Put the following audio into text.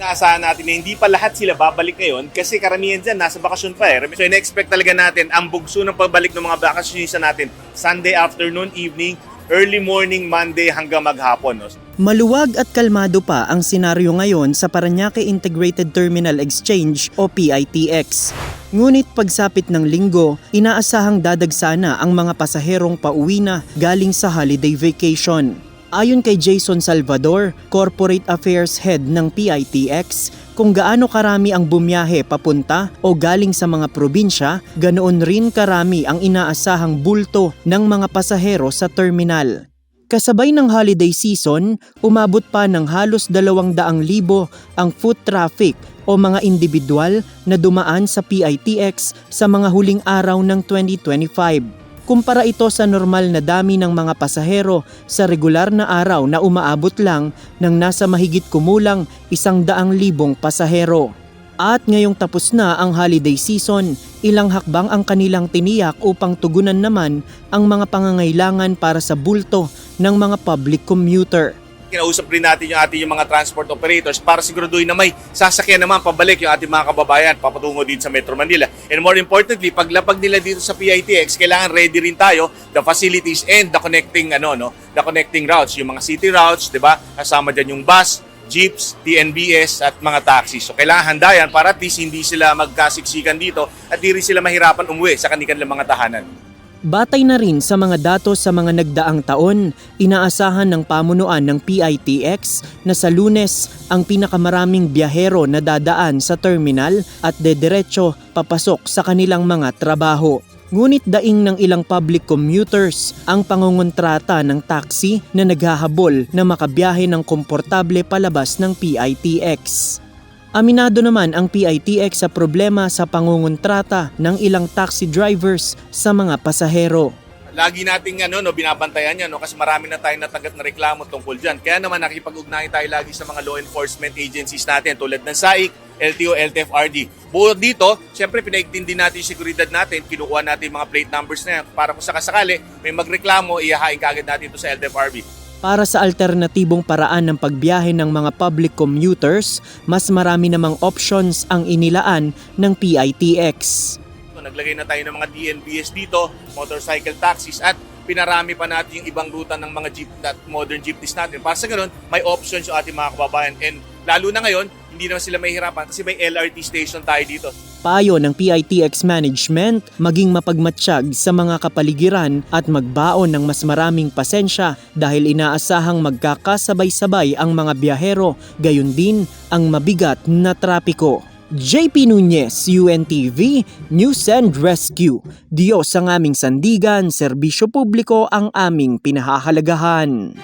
Naasahan natin na hindi pa lahat sila babalik ngayon kasi karamihan dyan nasa bakasyon pa eh. So in-expect talaga natin ang bugso ng pagbalik ng mga bakasyonista natin Sunday afternoon, evening, early morning, Monday hanggang maghapon. No? Maluwag at kalmado pa ang senaryo ngayon sa Parañaque Integrated Terminal Exchange o PITX. Ngunit pagsapit ng linggo, inaasahang dadagsana ang mga pasaherong pauwi na galing sa holiday vacation. Ayon kay Jason Salvador, Corporate Affairs Head ng PITX, kung gaano karami ang bumiyahe papunta o galing sa mga probinsya, ganoon rin karami ang inaasahang bulto ng mga pasahero sa terminal. Kasabay ng holiday season, umabot pa ng halos 200,000 ang foot traffic o mga individual na dumaan sa PITX sa mga huling araw ng 2025. Kumpara ito sa normal na dami ng mga pasahero sa regular na araw na umaabot lang ng nasa mahigit kumulang 100,000 pasahero. At ngayong tapos na ang holiday season, ilang hakbang ang kanilang tiniyak upang tugunan naman ang mga pangangailangan para sa bulto ng mga public commuter. Kinausap rin natin yung mga transport operators para siguraduhin na may sasakyan naman pabalik yung ating mga kababayan papatungo dito sa Metro Manila. And more importantly, paglapag nila dito sa PITX, kailangan ready rin tayo the facilities and the connecting the connecting routes, yung mga city routes, 'di ba? Kasama diyan yung bus, jeeps, TNBS at mga taxis. So kailangan handa yan para at least hindi sila magkasiksikan dito at di rin sila mahirapan umuwi sa kanilang mga tahanan. Batay na rin sa mga datos sa mga nagdaang taon, inaasahan ng pamunuan ng PITX na sa Lunes ang pinakamaraming biyahero na dadaan sa terminal at dediretso papasok sa kanilang mga trabaho. Ngunit daing ng ilang public commuters ang pangungontrata ng taxi na naghahabol na makabiyahe ng komportable palabas ng PITX. Aminado naman ang PITX sa problema sa pangungontrata ng ilang taxi drivers sa mga pasahero. Lagi nating binabantayan yan kasi marami na tayong natanggap na reklamo tungkol dyan. Kaya naman nakipag-ugnayan tayo lagi sa mga law enforcement agencies natin tulad ng SAIC, LTO, LTFRD. Bukod dito, siyempre pinaigtindi natin yung seguridad natin, kinukuha natin yung mga plate numbers na yan para kung sakasakali may magreklamo, ihahain kaagad natin ito sa LTFRB. Para sa alternatibong paraan ng pagbiyahe ng mga public commuters, mas marami namang options ang inilaan ng PITX. Naglagay na tayo ng mga DNBS dito, motorcycle taxis at pinarami pa natin yung ibang ruta ng mga jeep at modern jeepneys natin. Para sa ganun, may options yung ating mga kababayan and lalo na ngayon, hindi naman sila mahihirapan kasi may LRT station tayo dito. Payo ng PITX management, maging mapagmatsyag sa mga kapaligiran at magbaon ng mas maraming pasensya dahil inaasahang magkakasabay-sabay ang mga biyahero, gayon din ang mabigat na trapiko. JP Nunez, UNTV, News and Rescue. Diyos ang aming sandigan, serbisyo publiko ang aming pinahahalagahan.